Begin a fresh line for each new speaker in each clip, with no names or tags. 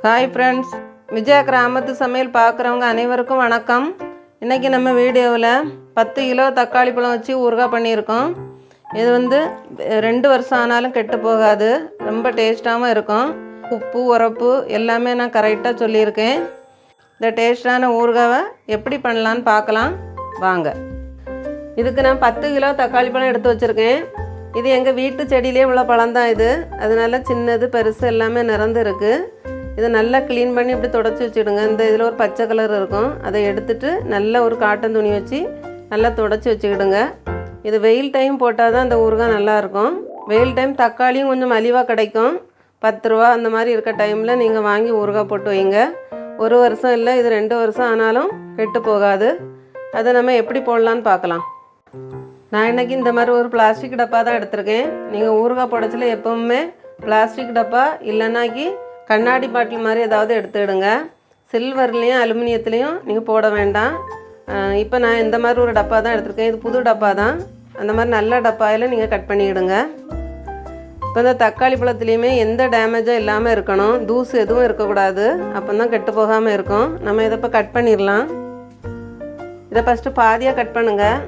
Hi friends, Vijaya கிராமத்து சமையல் பார்க்குறவங்க அனைவருக்கும் வணக்கம். இன்றைக்கி நம்ம வீடியோவில் 10 கிலோ தக்காளி பழம் வச்சு ஊறுகாய் பண்ணியிருக்கோம். இது 2 வருஷம் ஆனாலும் கெட்டு போகாது, ரொம்ப டேஸ்ட்டாகவும் இருக்கும். உப்பு உரப்பு எல்லாமே நான் கரெக்டாக சொல்லியிருக்கேன். இந்த டேஸ்டான ஊறுகாவை எப்படி பண்ணலான்னு பார்க்கலாம் வாங்க. இதுக்கு நான் 10 கிலோ தக்காளி பழம் எடுத்து வச்சுருக்கேன். இது எங்கள் வீட்டு செடியிலே உள்ள பழம் தான் இது. அதனால சின்னது பெருசு எல்லாமே நிறந்து இருக்குது. இதை நல்லா க்ளீன் பண்ணி இப்படி தொடச்சி வச்சுடுங்க. இந்த இதில் ஒரு பச்சை கலர் இருக்கும், அதை எடுத்துகிட்டு நல்லா ஒரு காட்டன் துணி வச்சு நல்லா தொடச்சி வச்சுக்கிடுங்க. இது வெயில் டைம் போட்டால் தான் இந்த ஊறுகாய் நல்லாயிருக்கும். வெயில் டைம் தக்காளியும் கொஞ்சம் மலிவாக கிடைக்கும். 10 ரூபா அந்த மாதிரி இருக்க டைமில் நீங்கள் வாங்கி ஊறுகாய் போட்டு வைங்க. 1 வருஷம் இல்லை, இது 2 வருஷம் ஆனாலும் கெட்டு போகாது. அதை நம்ம எப்படி போடலான்னு பார்க்கலாம். நான் இன்றைக்கி இந்த மாதிரி ஒரு பிளாஸ்டிக் டப்பா தான் எடுத்திருக்கேன். நீங்கள் ஊறுகாய் போடச்சில் எப்போவுமே பிளாஸ்டிக் டப்பா இல்லைன்னாக்கி கண்ணாடி பாட்டில் மாதிரி ஏதாவது எடுத்துக்கிடுங்க. சில்வர்லேயும் அலுமினியத்துலேயும் நீங்கள் போட வேண்டாம். இப்போ நான் இந்த மாதிரி ஒரு டப்பா தான் எடுத்திருக்கேன். இது புது டப்பா தான். அந்த மாதிரி நல்ல டப்பாயில் நீங்கள் கட் பண்ணிக்கிடுங்க. இப்போ இந்த தக்காளி பழத்துலேயுமே எந்த டேமேஜும் இல்லாமல் இருக்கணும், தூசு எதுவும் இருக்கக்கூடாது. அப்போ தான் கெட்டு போகாமல் இருக்கும். நம்ம இதை இப்போ கட் பண்ணிடலாம். இதை ஃபஸ்ட்டு பாதியாக கட் பண்ணுங்கள்.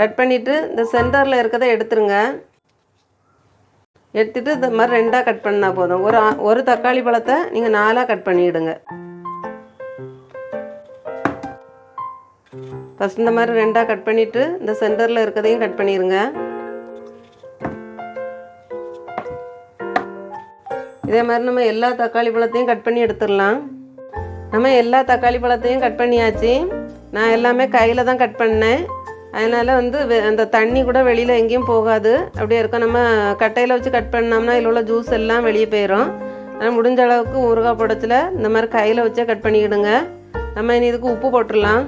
கட் பண்ணிவிட்டு இந்த சென்டரில் இருக்கிறத எடுத்துருங்க. எடுத்துகிட்டு இந்த மாதிரி 2ஆக கட் பண்ணால் போதும். ஒரு தக்காளி பழத்தை நீங்கள் 4ஆக கட் பண்ணிவிடுங்க. ஃபஸ்ட் இந்த மாதிரி 2ஆக கட் பண்ணிவிட்டு இந்த சென்டரில் இருக்கிறதையும் கட் பண்ணிடுங்க. இதே மாதிரி நம்ம எல்லா தக்காளி பழத்தையும் கட் பண்ணி எடுத்துடலாம். நம்ம எல்லா தக்காளி பழத்தையும் கட் பண்ணியாச்சு. நான் எல்லாமே கையில் தான் கட் பண்ணேன். அதனால் அந்த தண்ணி கூட வெளியில் எங்கேயும் போகாது, அப்படியே இருக்கும். நம்ம கட்டையில் வச்சு கட் பண்ணோம்னா இதில் உள்ள ஜூஸ் எல்லாம் வெளியே போயிடும். ஆனால் முடிஞ்ச அளவுக்கு ஊறுகாய் போடச்சில் இந்த மாதிரி கையில் வச்சே கட் பண்ணிக்கிடுங்க. நம்ம இனி இதுக்கு உப்பு போட்டுடலாம்.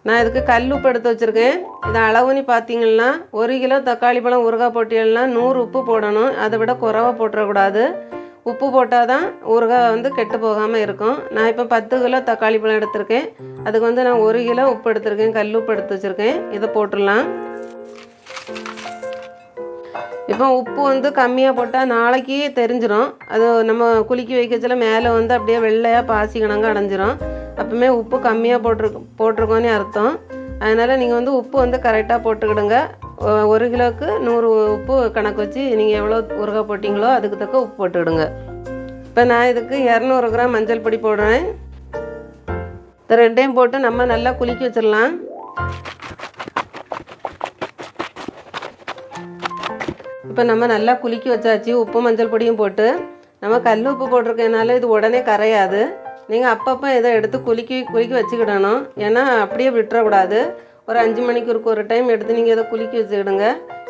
நான் இதுக்கு கல் உப்பு எடுத்து வச்சுருக்கேன். இதை அளவுன்னு பார்த்தீங்கன்னா 1 கிலோ தக்காளி பழம் ஊறுகாய் போட்டியல்னா 100 உப்பு போடணும். அதை விட குறைவாக போட்டுறக்கூடாது. உப்பு போட்டால் தான் ஊறுகாய் கெட்டு போகாமல் இருக்கும். நான் இப்போ 10 கிலோ தக்காளி பழம் எடுத்திருக்கேன். அதுக்கு நான் 1 கிலோ உப்பு எடுத்திருக்கேன், கல் உப்பு எடுத்து வச்சுருக்கேன். இதை போட்டுடலாம். இப்போ உப்பு கம்மியாக போட்டால் நாளைக்கு தெரிஞ்சிடும். அது நம்ம குலுக்கி வைக்கச்சில மேலே அப்படியே வெள்ளையாக பாசி கணங்க அடைஞ்சிரும். அப்போவுமே உப்பு கம்மியாக போட்டிருக்கோன்னு அர்த்தம். அதனால் நீங்கள் உப்பு கரெக்டாக போட்டுக்கிடுங்க. 1 கிலோவுக்கு 100 உப்பு கணக்கு வச்சு நீங்கள் எவ்வளோ ஊறுகாய் போட்டிங்களோ அதுக்கு தக்க உப்பு போட்டுக்கிடுங்க. இப்போ நான் இதுக்கு 200 கிராம் மஞ்சள் பொடி போடுறேன். இந்த 2ஐயும் போட்டு நம்ம நல்லா குலுக்கி வச்சிடலாம். இப்போ நம்ம நல்லா குலுக்கி வச்சாச்சு. உப்பு மஞ்சள் பொடியும் போட்டு நம்ம கல் உப்பு போட்டிருக்கனால இது உடனே கரையாது. நீங்கள் அப்பப்போ இதை எடுத்து குலுக்கி வச்சுக்கிடணும். ஏன்னா அப்படியே விட்டுறக்கூடாது. ஒரு 5 மணிக்கு ஒரு டைம் எடுத்து நீங்கள் இதை குலுக்கி வச்சுக்கிடுங்க.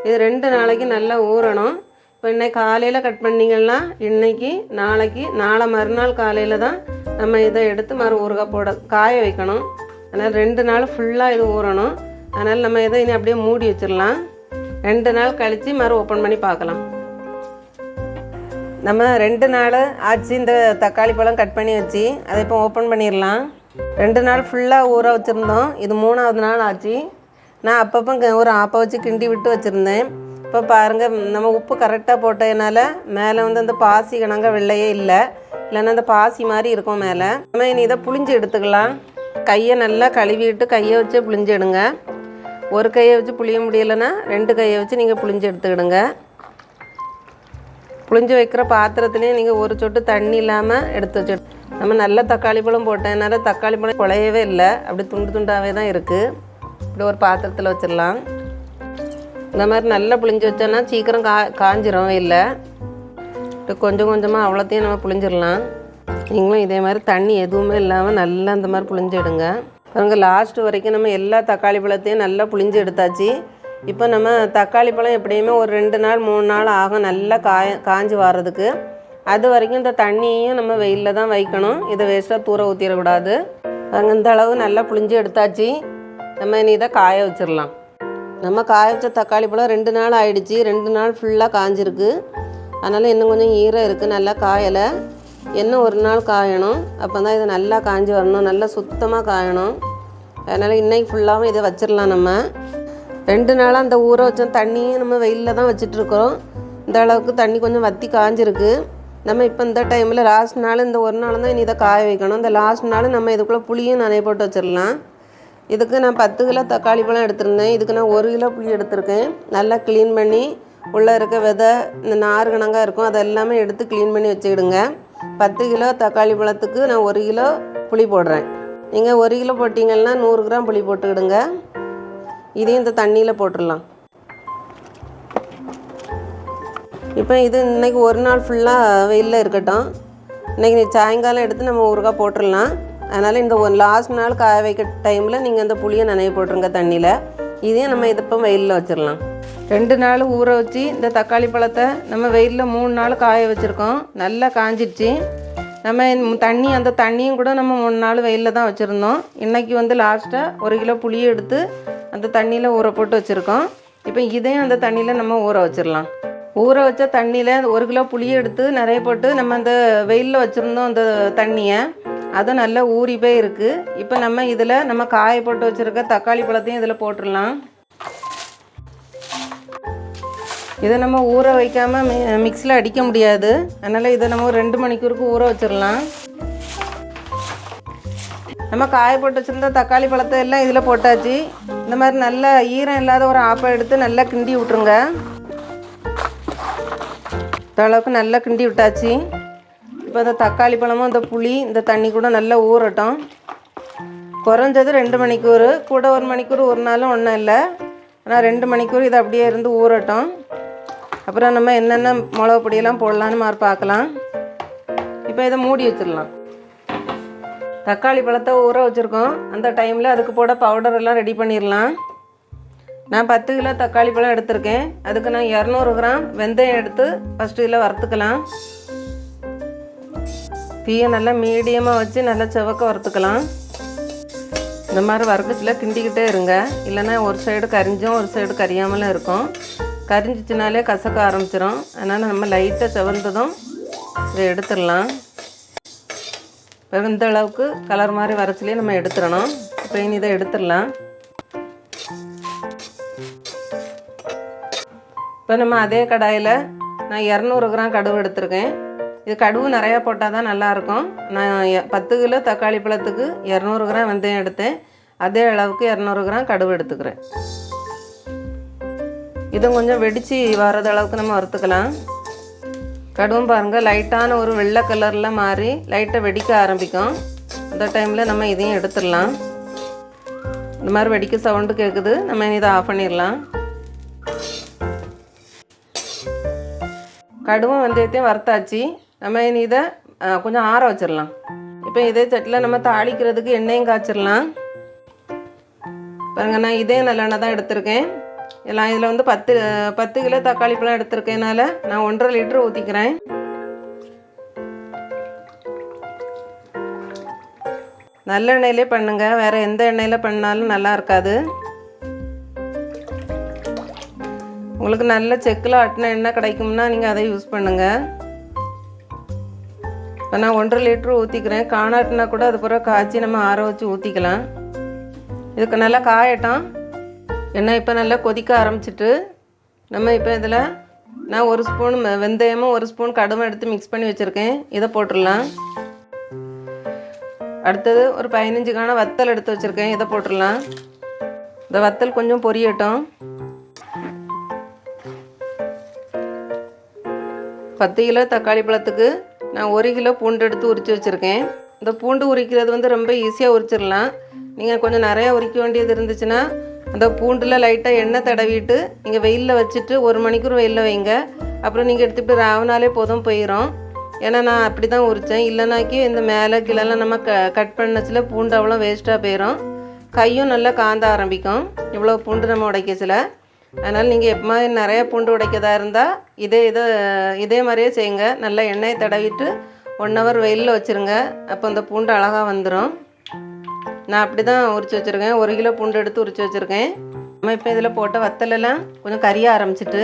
இது 2 நாளைக்கு நல்லா ஊறணும். இப்போ இன்றைக்கி காலையில் கட் பண்ணிங்கன்னா இன்றைக்கி நாளை மறுநாள் காலையில் தான் நம்ம இதை எடுத்து ஊறுகாய் காய வைக்கணும். அதனால் 2 நாள் ஃபுல்லாக இது ஊறணும். அதனால் நம்ம இதை இனி அப்படியே மூடி வச்சிடலாம். 2 நாள் கழித்து ஓப்பன் பண்ணி பார்க்கலாம். நம்ம 2 நாள் ஆச்சு இந்த தக்காளி பழம் கட் பண்ணி வச்சு அதை இப்போ ஓப்பன் பண்ணிடலாம். 2 நாள் ஃபுல்லாக ஊற வச்சுருந்தோம். இது 3ஆவது நாள் ஆச்சு. நான் அப்பப்போ ஒரு ஆப்பை வச்சு கிண்டி விட்டு வச்சுருந்தேன். இப்போ பாருங்கள், நம்ம உப்பு கரெக்டாக போட்டதுனால மேலே அந்த பாசி கணங்க வெள்ளையே இல்லைன்னா அந்த பாசி மாதிரி இருக்கும் மேலே. நம்ம இனி இதை புளிஞ்சு எடுத்துக்கலாம். கையை நல்லா கழுவிட்டு கையை வச்சு புளிஞ்சு எடுங்க. ஒரு கையை வச்சு புளிய முடியலைன்னா 2 கையை வச்சு நீங்கள் புளிஞ்சு எடுத்துக்கிடுங்க. புளிஞ்சு வைக்கிற பாத்திரத்துலேயும் நீங்கள் ஒரு சொட்டு தண்ணி இல்லாமல் எடுத்து வச்சு. நம்ம நல்ல தக்காளி பழம் போட்டதுனால தக்காளி பழம் குழையவே இல்லை, அப்படி துண்டு துண்டாகவே தான் இருக்குது. இப்படி ஒரு பாத்திரத்தில் வச்சிடலாம். இந்த மாதிரி நல்லா புளிஞ்சு வச்சோன்னா சீக்கிரம் காஞ்சிரும் இல்லை. இப்படி கொஞ்சம் கொஞ்சமாக அவ்வளோத்தையும் நம்ம புளிஞ்சிடலாம். நீங்களும் இதே மாதிரி தண்ணி எதுவுமே இல்லாமல் நல்லா இந்த மாதிரி புளிஞ்சு எடுங்க. அங்கே லாஸ்ட் வரைக்கும் நம்ம எல்லா தக்காளி பழத்தையும் நல்லா புளிஞ்சு எடுத்தாச்சு. இப்போ நம்ம தக்காளி பழம் எப்படியுமே ஒரு 2 நாள் 3 நாள் ஆகும் நல்லா காஞ்சி வர்றதுக்கு. அது வரைக்கும் இந்த தண்ணியையும் நம்ம வெயிலில் தான் வைக்கணும். இதை வேஸ்ட்டாக தூர ஊற்றிடக்கூடாது. அங்கே இந்த அளவு நல்லா புளிஞ்சு எடுத்தாச்சு. நம்ம இனி இதை காய வச்சிடலாம். நம்ம காய வச்ச தக்காளி பழம் 2 நாள் ஆகிடுச்சி. 2 நாள் ஃபுல்லாக காஞ்சிருக்கு. அதனால் இன்னும் கொஞ்சம் ஈரம் இருக்குது, நல்லா காயலை. இன்னும் 1 நாள் காயணும். அப்போ தான் இது நல்லா காஞ்சி வரணும், நல்லா சுத்தமாக காயணும். அதனால் இன்றைக்கி ஃபுல்லாகவும் இதை வச்சிடலாம். நம்ம 2 நாளாக அந்த ஊற வச்ச தண்ணியும் நம்ம வெயிலில் தான் வச்சிட்ருக்குறோம். இந்த அளவுக்கு தண்ணி கொஞ்சம் வற்றி காஞ்சிருக்கு. நம்ம இப்போ இந்த டைமில் லாஸ்ட் நாள் இந்த ஒரு நாள் தான் இனி இதை காய வைக்கணும். இந்த லாஸ்ட் நாள் நம்ம இதுக்குள்ளே புளியும் நனைய போட்டு வச்சிடலாம். இதுக்கு நான் 10 கிலோ தக்காளி பழம் எடுத்திருந்தேன். இதுக்கு நான் 1 கிலோ புளி எடுத்திருக்கேன். நல்லா க்ளீன் பண்ணி உள்ளே இருக்க விதை இந்த நார் கணங்காக இருக்கும் அது எல்லாமே எடுத்து க்ளீன் பண்ணி வச்சுக்கிடுங்க. 10 கிலோ தக்காளி பழத்துக்கு நான் 1 கிலோ புளி போடுறேன். நீங்கள் 1 கிலோ போட்டிங்கன்னா 100 கிராம் புளி போட்டுக்கிடுங்க. இதையும் இந்த தண்ணியில் போட்டுடலாம். இப்போ இது இன்றைக்கி ஒரு நாள் ஃபுல்லாக வெயிலில் இருக்கட்டும். இன்றைக்கி சாயங்காலம் எடுத்து நம்ம ஊறுகாய் போட்டுடலாம். அதனால் இந்த ஒரு லாஸ்ட் நாள் காய வைக்க டைமில் நீங்கள் அந்த புளியை நனைய போட்டுருங்க தண்ணியில். இதையும் நம்ம இப்போ வெயிலில் வச்சிடலாம். 2 நாள் ஊற வச்சு இந்த தக்காளி பழத்தை நம்ம வெயிலில் 3 நாள் காய வச்சுருக்கோம். நல்லா காஞ்சிடுச்சு. நம்ம தண்ணி அந்த தண்ணியும் கூட நம்ம 3 நாள் வெயிலில் தான் வச்சுருந்தோம். இன்றைக்கி வந்து லாஸ்ட்டாக 1 கிலோ புளியை எடுத்து அந்த தண்ணியில் ஊற போட்டு வச்சுருக்கோம். இப்போ இதையும் அந்த தண்ணியில் நம்ம ஊற வச்சிடலாம். ஊற வச்ச தண்ணியில் 1 கிலோ புளியை எடுத்து நிறைய போட்டு நம்ம அந்த வெயிலில் வச்சுருந்தோம் அந்த தண்ணியை. அது நல்லா ஊறி போய் இருக்குது. இப்போ நம்ம இதில் நம்ம காய போட்டு வச்சுருக்க தக்காளி பழத்தையும் இதில் போட்டுடலாம். இதை நம்ம ஊற வைக்காமல் மிக்ஸியில் அடிக்க முடியாது. அதனால் இதை நம்ம 2 மணிக்கூருக்கு ஊற வச்சிடலாம். நம்ம காய போட்டு வச்சுருந்த தக்காளி பழத்தை எல்லாம் இதில் போட்டாச்சு. இந்த மாதிரி நல்லா ஈரம் இல்லாத ஒரு ஆப்பை எடுத்து நல்லா கிண்டி விட்ருங்க. அளவுக்கு நல்லா கிண்டி விட்டாச்சு. இப்போ இந்த தக்காளி பழமும் இந்த புளி இந்த தண்ணி கூட நல்லா ஊறட்டும். குறைஞ்சது 2 மணிக்கூர், கூட 1 மணிக்கூர் ஒரு நாளும் ஒன்றும் இல்லை. ஆனால் 2 மணிக்கூர் இது அப்படியே இருந்து ஊறட்டும். அப்புறம் நம்ம என்னென்ன மிளகு பொடியெல்லாம் போடலான்னு மாதிரி பார்க்கலாம். இப்போ இதை மூடி வச்சிடலாம். தக்காளி பழத்தை ஊற வச்சுருக்கோம். அந்த டைமில் அதுக்கு போட பவுடர் எல்லாம் ரெடி பண்ணிடலாம். நான் 10 கிலோ தக்காளி பழம் எடுத்திருக்கேன். அதுக்கு நான் 200 கிராம் வெந்தயம் எடுத்து ஃபஸ்ட்டு இதில் வறுத்துக்கலாம். தீயை நல்லா மீடியமாக வச்சு நல்லா செவக்க வறுத்துக்கலாம். இந்த மாதிரி வறுக்கச்சில் கிண்டிக்கிட்டே இருங்க. இல்லைன்னா ஒரு சைடு கரிஞ்சும் ஒரு சைடு கரியாமலும் இருக்கும். கரிஞ்சிச்சினாலே கசக்க ஆரம்பிச்சிடும். அதனால் நம்ம லைட்டாக செவந்ததும் இதை எடுத்துடலாம். இப்போ இந்த அளவுக்கு கலர் மாதிரி வரைச்சிலே நம்ம எடுத்துடணும். இப்போ இனி இதை எடுத்துடலாம். இப்போ நம்ம அதே கடாயில் நான் 200 கிராம் கடுகு எடுத்திருக்கேன். இது கடுகு நிறையா போட்டால் தான் நல்லாயிருக்கும். நான் 10 கிலோ தக்காளி பழத்துக்கு 200 கிராம் வெந்தயம் எடுத்தேன். அதே அளவுக்கு 200 கிராம் கடுகு எடுத்துக்கிறேன். இதை கொஞ்சம் வெடித்து வர்றது அளவுக்கு நம்ம வறுத்துக்கலாம். கடுகும் பாருங்கள் லைட்டான ஒரு வெள்ளை கலரில் மாறி லைட்டாக வெடிக்க ஆரம்பிக்கும். அந்த டைமில் நம்ம இதையும் எடுத்துடலாம். இந்த மாதிரி வெடிக்க சவுண்டு கேட்குது. நம்ம இதை ஆஃப் பண்ணிடலாம். கடுகும் வெந்தயத்தையும் வறுத்தாச்சு. நம்ம இனி இதை கொஞ்சம் ஆற வச்சிடலாம். இப்போ இதே சட்டியில் நம்ம தாளிக்கிறதுக்கு எண்ணெயும் காய்ச்சிடலாம். பாருங்க, நான் இதே நல்லெண்ணெய் தான் எடுத்திருக்கேன். எல்லாம் இதில் வந்து 10 கிலோ தக்காளி பழம் எடுத்திருக்கேனால நான் 1.5 லிட்டர் ஊற்றிக்கிறேன். நல்லெண்ணெயிலே பண்ணுங்கள். வேறு எந்த எண்ணெயில் பண்ணாலும் நல்லா இருக்காது. உங்களுக்கு நல்ல செக்கில் ஆட்டின எண்ணெய் கிடைக்கும்னா நீங்கள் அதை யூஸ் பண்ணுங்கள். இப்போ நான் 1.5 லிட்டர் ஊற்றிக்கிறேன். காணாட்டினா கூட அது பிறகு காய்ச்சி நம்ம ஆற வச்சு ஊற்றிக்கலாம். இதுக்கு நல்லா காயட்டும். எண்ணெய் இப்போ நல்லா கொதிக்க ஆரம்பிச்சிட்டு நம்ம இப்போ இதில் நான் 1 ஸ்பூன் வெந்தயமும் 1 ஸ்பூன் கடுகும் எடுத்து மிக்ஸ் பண்ணி வச்சுருக்கேன். இதை போட்டுடலாம். அடுத்தது ஒரு 15 காண வத்தல் எடுத்து வச்சுருக்கேன். இதை போட்டுடலாம். இந்த வத்தல் கொஞ்சம் பொரியட்டும். 10 கிலோ தக்காளி பழத்துக்கு நான் 1 கிலோ பூண்டு எடுத்து உரித்து வச்சுருக்கேன். இந்த பூண்டு உரிக்கிறது வந்து ரொம்ப ஈஸியாக உரிச்சிடலாம். நீங்கள் கொஞ்சம் நிறையா உரிக்க வேண்டியது இருந்துச்சுன்னா அந்த பூண்டில் லைட்டாக எண்ணெய் தடவிட்டு நீங்கள் வெயிலில் வச்சுட்டு 1 மணிக்கூர் வெயிலில் வைங்க. அப்புறம் நீங்கள் எடுத்துகிட்டு ராவனாலே போதும் போயிடும். ஏன்னா நான் அப்படி தான் உரித்தேன். இல்லைனாக்கி இந்த மேலே கீழெல்லாம் நம்ம கட் பண்ணச்சில் பூண்டு அவ்வளோ வேஸ்ட்டாக போயிடும். கையும் நல்லா காந்த ஆரம்பிக்கும் இவ்வளோ பூண்டு நம்ம உடைக்கச்சில். அதனால் நீங்கள் எப்போ நிறைய பூண்டு உடைக்கதா இருந்தால் இதே மாதிரியே செய்யுங்க. நல்லா எண்ணெயை தடவிட்டு 1 ஹவர் வெயிலில் வச்சுருங்க. அப்போ அந்த பூண்டு அழகாக வந்துடும். நான் அப்படி தான் உரித்து வச்சுருக்கேன். 1 கிலோ பூண்டு எடுத்து உரித்து வச்சுருக்கேன். நம்ம இப்போ இதில் போட்ட வத்தலெல்லாம் கொஞ்சம் கறிய ஆரம்பிச்சிட்டு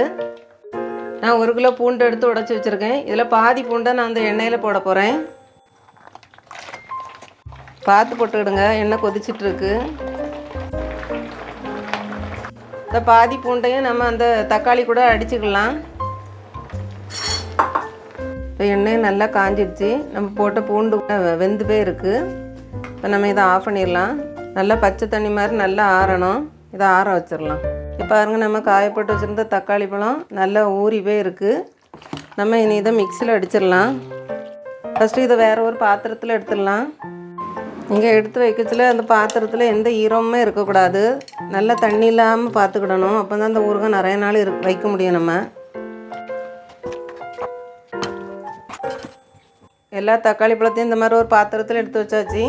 நான் 1 கிலோ பூண்டு எடுத்து உடைச்சி வச்சுருக்கேன். இதில் பாதி பூண்டை நான் அந்த எண்ணெயில் போட போகிறேன். பார்த்து போட்டுக்கிடுங்க, எண்ணெய் கொதிச்சிட்ருக்கு. இந்த பாதி பூண்டையும் நம்ம அந்த தக்காளி கூட அடிச்சுக்கலாம். இப்போ எண்ணெய் நல்லா காஞ்சிடுச்சு. நம்ம போட்ட பூண்டு வெந்து போய் இருக்குது. இப்போ நம்ம இதை ஆஃப் பண்ணிடலாம். நல்லா பச்சை தண்ணி மாதிரி நல்லா ஆறணும். இதை ஆற வச்சிடலாம். இப்போ பாருங்க, நம்ம காயப்போட்டு வச்சுருந்த தக்காளி பழம் நல்லா ஊறி போய் இருக்குது. நம்ம இனி இதை மிக்சியில் அடிச்சிடலாம். ஃபஸ்ட்டு இதை வேறு ஒரு பாத்திரத்தில் எடுத்துடலாம். நீங்கள் எடுத்து வைக்கச்சில அந்த பாத்திரத்தில் எந்த ஈரமுமே இருக்கக்கூடாது. நல்லா தண்ணி இல்லாமல் பார்த்துக்கிடணும். அப்போ தான் அந்த ஊறுகாய் நிறைய நாள் வைக்க முடியும். நம்ம எல்லா தக்காளி பழத்தையும் இந்த மாதிரி ஒரு பாத்திரத்தில் எடுத்து வச்சாச்சு.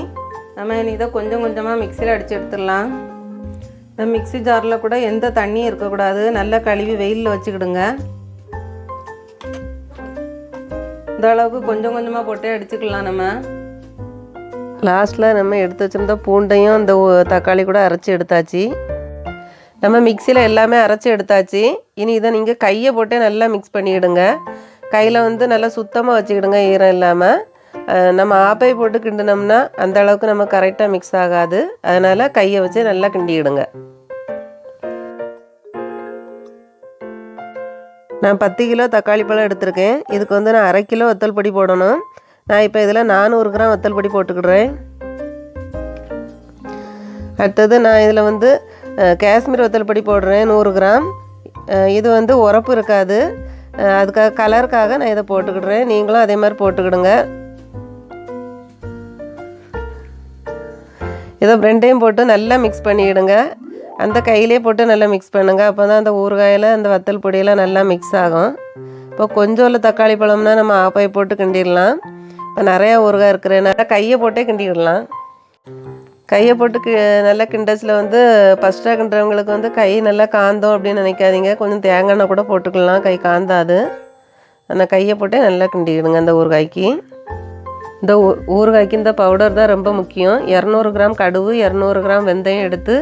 நம்ம இனி இதை கொஞ்சம் கொஞ்சமாக மிக்சியில் அடித்து எடுத்துடலாம். இந்த மிக்சி ஜாரில் கூட எந்த தண்ணியும் இருக்கக்கூடாது. நல்லா கழுவி வெயிலில் வச்சுக்கிடுங்க. இந்த அளவுக்கு கொஞ்சம் கொஞ்சமாக போட்டே அடிச்சுக்கலாம். நம்ம லாஸ்ட்டில் நம்ம எடுத்து வச்சுருந்த பூண்டையும் இந்த தக்காளி கூட அரைச்சி எடுத்தாச்சு. நம்ம மிக்சியில் எல்லாமே அரைச்சி எடுத்தாச்சு. இனி இதை நீங்கள் கையை போட்டே நல்லா மிக்ஸ் பண்ணிவிடுங்க. கையில் வந்து நல்லா சுத்தமாக வச்சுக்கிடுங்க, ஈரம் இல்லாமல். நம்ம ஆப்பை போட்டு கிண்டினோம்னா அந்த அளவுக்கு நம்ம கரெக்டாக மிக்ஸ் ஆகாது. அதனால் கையை வச்சு நல்லா கிண்டிக்கிடுங்க. நான் 10 கிலோ தக்காளி பழம் எடுத்திருக்கேன். இதுக்கு வந்து நான் 1/2 கிலோ வத்தல் பொடி போடணும். நான் இப்போ இதில் 400 கிராம் வத்தல் பொடி போட்டுக்கிடுறேன். அடுத்தது நான் இதில் வந்து காஷ்மீர் வத்தல் பொடி போடுறேன் 100 கிராம். இது வந்து உரப்பு இருக்காது, அதுக்காக கலருக்காக நான் இதை போட்டுக்கிடுறேன். நீங்களும் அதே மாதிரி போட்டுக்கிடுங்க. இதை ரெண்டையும் போட்டு நல்லா மிக்ஸ் பண்ணிவிடுங்க. அந்த கையிலே போட்டு நல்லா மிக்ஸ் பண்ணுங்கள். அப்போ தான் அந்த ஊறுகாயில் அந்த வத்தல் பொடியெல்லாம் நல்லா மிக்ஸ் ஆகும். இப்போ கொஞ்சம் உள்ள தக்காளி பழம்னா நம்ம ஆப்பாயை போட்டு கிண்டிடலாம். இப்போ நிறையா ஊறுகாய் இருக்கிறனால கையை போட்டே கிண்டிடலாம். கையை போட்டு நல்லா கிண்டச்சில் வந்து ஃபஸ்ட்டாக கிண்டுறவங்களுக்கு வந்து கை நல்லா காந்தோம் அப்படின்னு நினைக்காதீங்க. கொஞ்சம் தேங்காய் எண்ணெய் கூட போட்டுக்கலாம், கை காந்தாது. ஆனால் கையை போட்டே நல்லா கிண்டிடுங்க. அந்த ஊறுகாய்க்கு இந்த இந்த பவுடர் தான் ரொம்ப முக்கியம். 200 கிராம் கடுகு, 200 கிராம் வெந்தயம் எடுத்து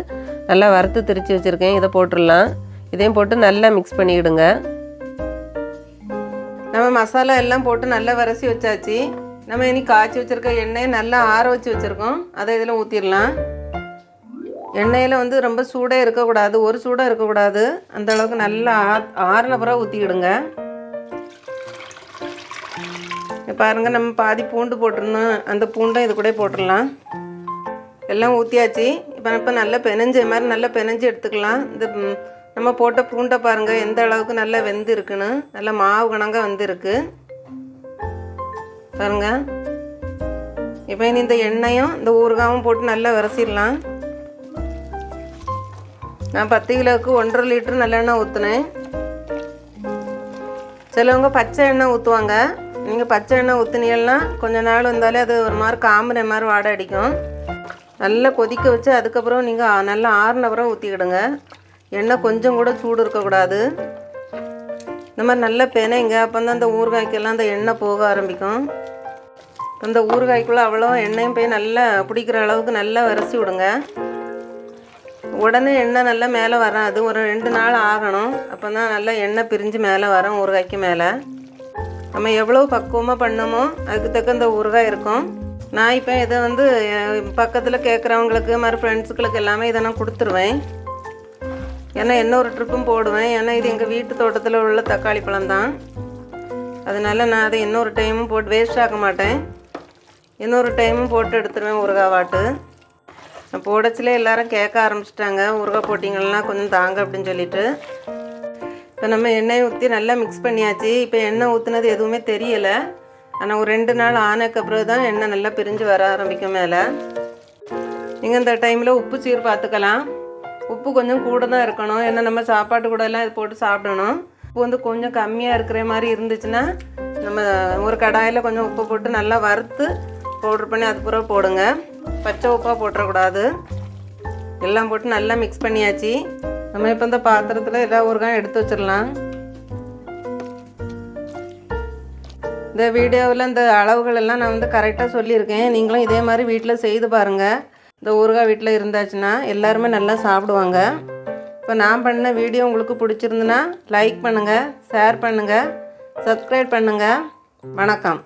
நல்லா வறுத்து திரித்து வச்சுருக்கேன். இதை போட்டுடலாம். இதையும் போட்டு நல்லா மிக்ஸ் பண்ணிவிடுங்க. நம்ம மசாலா எல்லாம் போட்டு நல்லா வரைச்சி வச்சாச்சு. நம்ம இனி காய்ச்சி வச்சுருக்க எண்ணெயை நல்லா ஆற வச்சு வச்சுருக்கோம். அதை இதில் ஊற்றிடலாம். எண்ணெயில் வந்து ரொம்ப சூடாக இருக்கக்கூடாது, ஒரு சூடாக இருக்கக்கூடாது. அந்த அளவுக்கு நல்லா ஆறின பிறகு ஊற்றிக்கிடுங்க. பாருங்கள், நம்ம பாதி பூண்டு போட்டுருந்தோம். அந்த பூண்டை இது கூட போட்டுடலாம். எல்லாம் ஊற்றியாச்சு. இப்போ நல்லா பெனஞ்ச மாதிரி நல்லா பெனஞ்சு எடுத்துக்கலாம். இந்த நம்ம போட்ட பூண்டை பாருங்கள் எந்த அளவுக்கு நல்லா வெந்து இருக்குன்னு. நல்லா மாவு கணங்காக வெந்திருக்கு பாருங்கள். இப்போ இனி இந்த எண்ணெயும் இந்த ஊறுகாயும் போட்டு நல்லா விரசிடலாம். நான் 10 கிலோவுக்கு 1.5 லிட்டர் நல்லெண்ணெய் ஊற்றுனேன். சிலவங்க பச்சை எண்ணெய் ஊற்றுவாங்க. நீங்கள் பச்சை எண்ணெய் ஊற்றுனீங்கன்னா கொஞ்ச நாள் வந்தாலே அது ஒரு மாதிரி காம்புற மாதிரி வாடை அடிக்கும். நல்லா கொதிக்க வச்சு அதுக்கப்புறம் நீங்கள் நல்லா ஆறுனப்புறம் ஊற்றிக்கிடுங்க. எண்ணெய் கொஞ்சம் கூட சூடு இருக்கக்கூடாது. இந்த மாதிரி நல்லா பெனைங்க. அப்போ தான் அந்த ஊறுகாய்க்கெல்லாம் அந்த எண்ணெய் போக ஆரம்பிக்கும். அந்த ஊறுகாய்க்குள்ளே அவ்வளோ எண்ணெயும் போய் நல்லா பிடிக்கிற அளவுக்கு நல்லா விரசி விடுங்க. உடனே எண்ணெய் நல்லா மேலே வராது, ஒரு 2 நாள் ஆகணும். அப்போ தான் நல்லா எண்ணெய் பிரிஞ்சு மேலே வரும் ஊறுகாய்க்கு மேலே. நம்ம எவ்வளோ பக்குவமாக பண்ணோமோ அதுக்கு தக்க இந்த ஊறுகாய் இருக்கும். நான் இப்போ இதை வந்து பக்கத்தில் கேட்குறவங்களுக்கு மாதிரி ஃப்ரெண்ட்ஸுகளுக்கு எல்லாமே இதை நான் கொடுத்துருவேன். ஏன்னா இன்னொரு ட்ரிப்பும் போடுவேன். ஏன்னா இது எங்கள் வீட்டு தோட்டத்தில் உள்ள தக்காளி பழம் தான். அதனால நான் அதை இன்னொரு டைமும் போட்டு வேஸ்ட் ஆக்க மாட்டேன். இன்னொரு டைமும் போட்டு எடுத்துருவேன் ஊறுகாய் வாட்டு. நான் போடச்சிலே எல்லோரும் கேட்க ஆரம்பிச்சிட்டாங்க, ஊறுகாய் போட்டிங்கன்னா கொஞ்சம் தாங்க அப்படின்னு சொல்லிட்டு. இப்போ நம்ம எண்ணெய் ஊற்றி நல்லா மிக்ஸ் பண்ணியாச்சு. இப்போ எண்ணெய் ஊற்றுனது எதுவுமே தெரியலை. ஆனால் ஒரு 2 நாள் ஆனதுக்கப்புறம் தான் எண்ணெய் நல்லா பிரிஞ்சு வர ஆரம்பிக்கும் மேலே. நீங்கள் இந்த டைமில் உப்பு சீர் பார்த்துக்கலாம். உப்பு கொஞ்சம் கூட தான் இருக்கணும். ஏன்னா நம்ம சாப்பாட்டு கூட எல்லாம் இது போட்டு சாப்பிடணும். உப்பு வந்து கொஞ்சம் கம்மியாக இருக்கிற மாதிரி இருந்துச்சுன்னா நம்ம ஒரு கடாயில் கொஞ்சம் உப்பு போட்டு நல்லா வறுத்து பவுட்ரு பண்ணி அது பூரா போடுங்க. பச்சை உப்பாக போட்டுறக்கூடாது. எல்லாம் போட்டு நல்லா மிக்ஸ் பண்ணியாச்சு. நம்ம இப்போ இந்த பாத்திரத்தில் எல்லா ஊறுகாயும் எடுத்து வச்சிடலாம். இந்த வீடியோவில் இந்த அளவுகள் எல்லாம் நான் வந்து கரெக்டாக சொல்லியிருக்கேன். நீங்களும் இதே மாதிரி வீட்டில் செய்து பாருங்கள். இந்த ஊறுகாய் வீட்டில் இருந்தாச்சுன்னா எல்லாருமே நல்லா சாப்பிடுவாங்க. இப்போ நான் பண்ண வீடியோ உங்களுக்கு பிடிச்சிருந்துன்னா லைக் பண்ணுங்கள், ஷேர் பண்ணுங்கள், சப்ஸ்கிரைப் பண்ணுங்கள். வணக்கம்.